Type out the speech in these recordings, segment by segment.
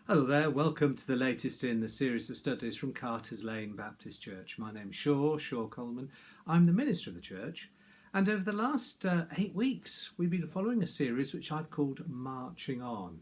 Hello there, welcome to the latest in the series of studies from Carter's Lane Baptist Church. My name's Shaw Coleman. I'm the minister of the church, and over the last 8 weeks we've been following a series which I've called Marching On.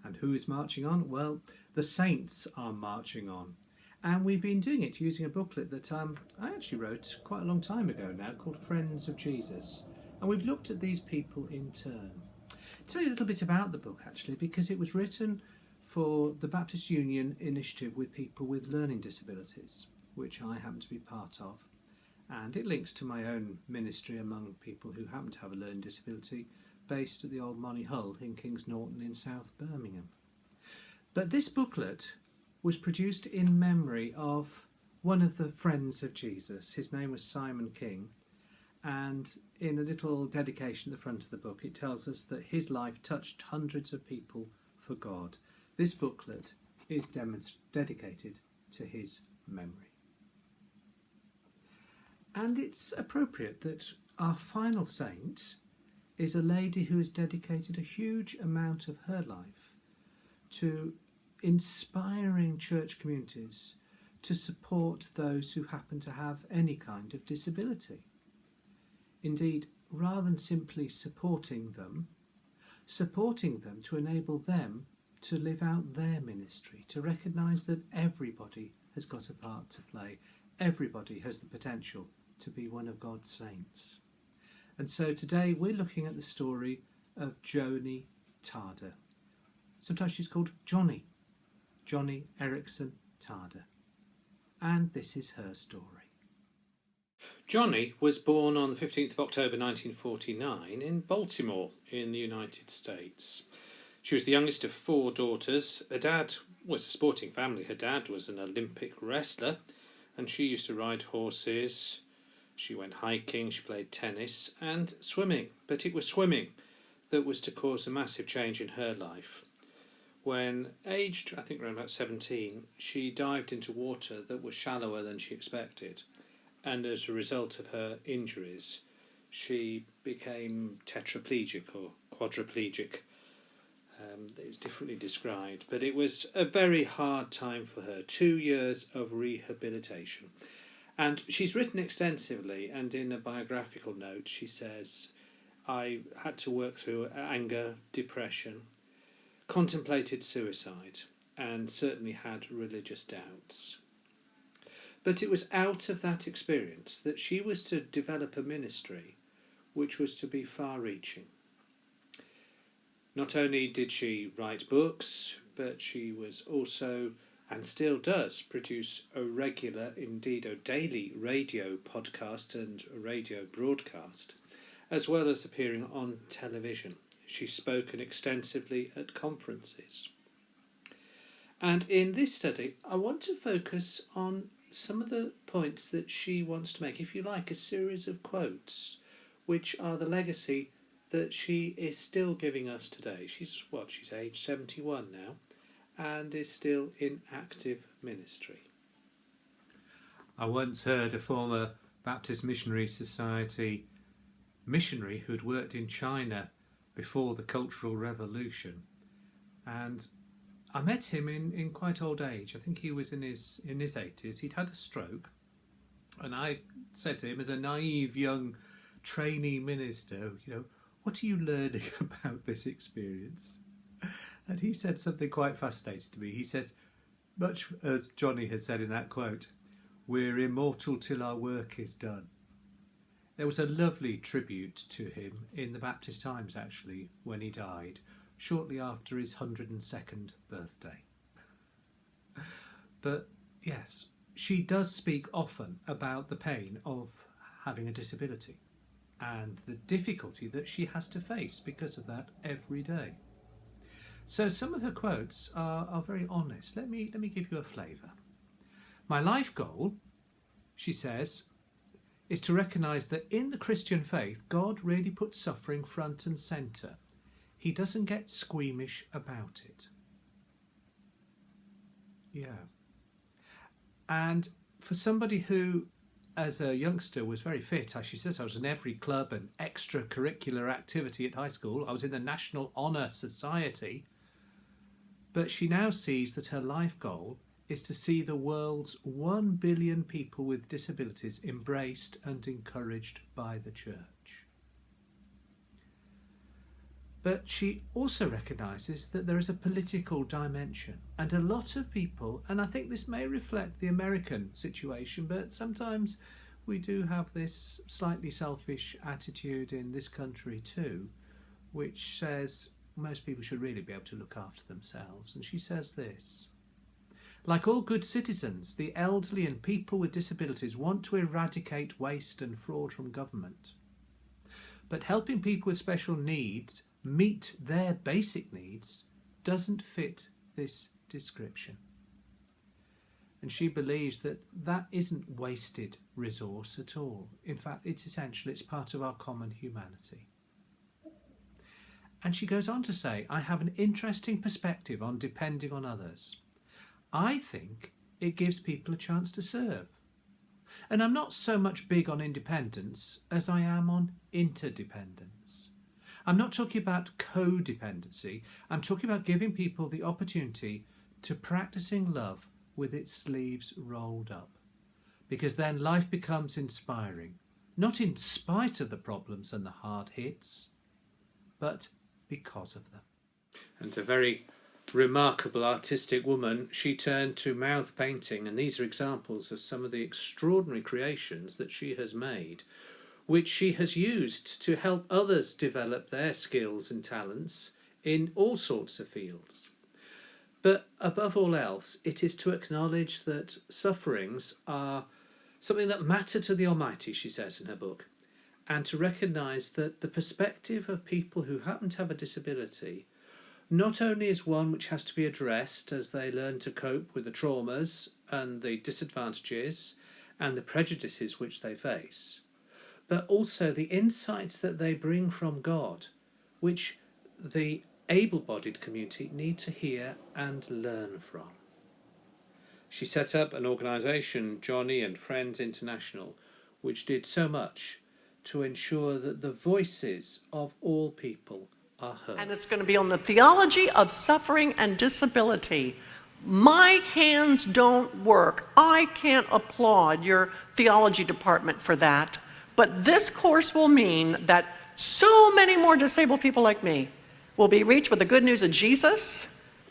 And who is marching on? Well, the saints are marching on. And we've been doing it using a booklet that I actually wrote quite a long time ago now called Friends of Jesus. And we've looked at these people in turn. I'll tell you a little bit about the book actually, because it was written for the Baptist Union initiative with people with learning disabilities, which I happen to be part of. And it links to my own ministry among people who happen to have a learning disability, based at the old Monny Hull in Kings Norton in South Birmingham. But this booklet was produced in memory of one of the friends of Jesus. His name was Simon King, and in a little dedication at the front of the book it tells us that his life touched hundreds of people for God. This booklet is dedicated to his memory. And it's appropriate that our final saint is a lady who has dedicated a huge amount of her life to inspiring church communities to support those who happen to have any kind of disability. Indeed, rather than simply supporting them to enable them to live out their ministry, to recognise that everybody has got a part to play. Everybody has the potential to be one of God's saints. And so today we're looking at the story of Joni Tarder. Sometimes she's called Johnny Erickson Tarder. And this is her story. Johnny was born on the 15th of October 1949 in Baltimore in the United States. She was the youngest of 4 daughters. Her dad was a sporting family. Her dad was an Olympic wrestler, and she used to ride horses. She went hiking, she played tennis and swimming. But it was swimming that was to cause a massive change in her life. When aged, I think around about 17, she dived into water that was shallower than she expected. And as a result of her injuries, she became tetraplegic or quadriplegic. It's differently described, but it was a very hard time for her, 2 years of rehabilitation. And she's written extensively, and in a biographical note she says, I had to work through anger, depression, contemplated suicide, and certainly had religious doubts. But it was out of that experience that she was to develop a ministry which was to be far-reaching. Not only did she write books, but she was also, and still does, produce a regular, indeed a daily radio podcast and a radio broadcast, as well as appearing on television. She's spoken extensively at conferences. And in this study, I want to focus on some of the points that she wants to make, if you like, a series of quotes, which are the legacy that she is still giving us today. She's aged 71 now, and is still in active ministry. I once heard a former Baptist Missionary Society missionary who'd worked in China before the Cultural Revolution, and I met him in quite old age. I think he was in his 80s. He'd had a stroke, and I said to him as a naive young trainee minister, what are you learning about this experience? And he said something quite fascinating to me. He says, much as Johnny has said in that quote, we're immortal till our work is done. There was a lovely tribute to him in the Baptist Times, actually, when he died, shortly after his 102nd birthday. But yes, she does speak often about the pain of having a disability and the difficulty that she has to face because of that every day. So some of her quotes are very honest. Let me give you a flavour. My life goal, she says, is to recognise that in the Christian faith, God really puts suffering front and centre. He doesn't get squeamish about it. Yeah. And for somebody who, as a youngster, was very fit, as she says, I was in every club and extracurricular activity at high school. I was in the National Honour Society. But she now sees that her life goal is to see the world's 1 billion people with disabilities embraced and encouraged by the church. But she also recognises that there is a political dimension, and a lot of people, and I think this may reflect the American situation, but sometimes we do have this slightly selfish attitude in this country too, which says most people should really be able to look after themselves. And she says this: like all good citizens, the elderly and people with disabilities want to eradicate waste and fraud from government. But helping people with special needs meet their basic needs doesn't fit this description. And she believes that that isn't wasted resource at all. In fact, it's essential, it's part of our common humanity. And she goes on to say, I have an interesting perspective on depending on others. I think it gives people a chance to serve. And I'm not so much big on independence as I am on interdependence. I'm not talking about codependency. I'm talking about giving people the opportunity to practicing love with its sleeves rolled up. Because then life becomes inspiring, not in spite of the problems and the hard hits, but because of them. And a very remarkable artistic woman, she turned to mouth painting, and these are examples of some of the extraordinary creations that she has made, which she has used to help others develop their skills and talents in all sorts of fields. But above all else, it is to acknowledge that sufferings are something that matter to the Almighty, she says in her book, and to recognise that the perspective of people who happen to have a disability not only is one which has to be addressed as they learn to cope with the traumas and the disadvantages and the prejudices which they face, but also the insights that they bring from God, which the able-bodied community need to hear and learn from. She set up an organisation, Johnny and Friends International, which did so much to ensure that the voices of all people are heard. And it's going to be on the theology of suffering and disability. My hands don't work. I can't applaud your theology department for that. But this course will mean that so many more disabled people like me will be reached with the good news of Jesus,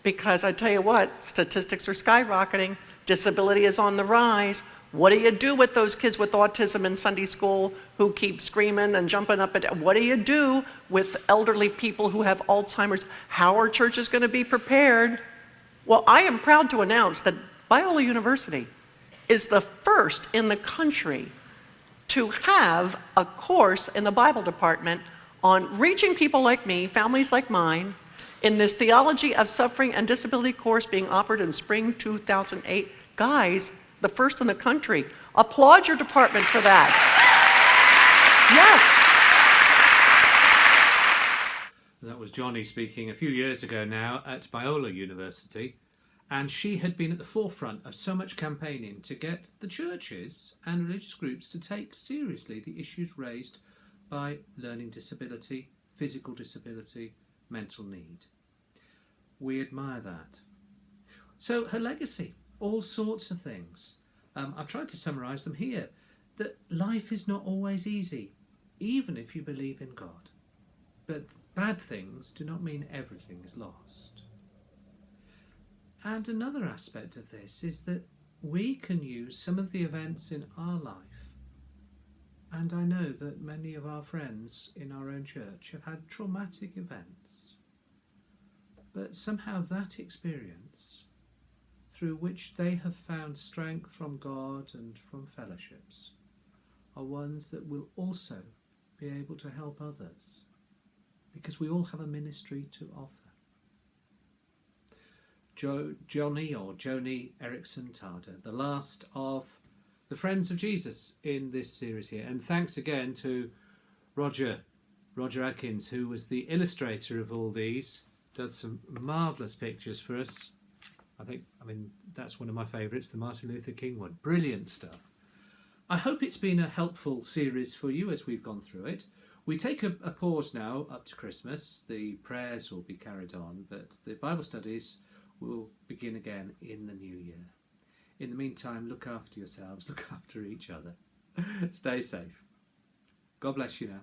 because I tell you what, statistics are skyrocketing, disability is on the rise. What do you do with those kids with autism in Sunday school who keep screaming and jumping up and down? What do you do with elderly people who have Alzheimer's? How are churches going to be prepared? Well, I am proud to announce that Biola University is the first in the country to have a course in the Bible department on reaching people like me, families like mine, in this Theology of Suffering and Disability course being offered in spring 2008. Guys, the first in the country. Applaud your department for that. Yes. That was Johnny speaking a few years ago now at Biola University. And she had been at the forefront of so much campaigning to get the churches and religious groups to take seriously the issues raised by learning disability, physical disability, mental need. We admire that. So her legacy, all sorts of things. I've tried to summarise them here. That life is not always easy, even if you believe in God. But bad things do not mean everything is lost. And another aspect of this is that we can use some of the events in our life, and I know that many of our friends in our own church have had traumatic events, but somehow that experience, through which they have found strength from God and from fellowships, are ones that will also be able to help others, because we all have a ministry to offer. Joni Erickson Tada, the last of the Friends of Jesus in this series here. And thanks again to Roger Adkins, who was the illustrator of all these, done some marvellous pictures for us. I mean, that's one of my favourites, the Martin Luther King one. Brilliant stuff. I hope it's been a helpful series for you as we've gone through it. We take a pause now up to Christmas. The prayers will be carried on, but the Bible studies we'll begin again in the new year. In the meantime, look after yourselves, look after each other. Stay safe. God bless you now.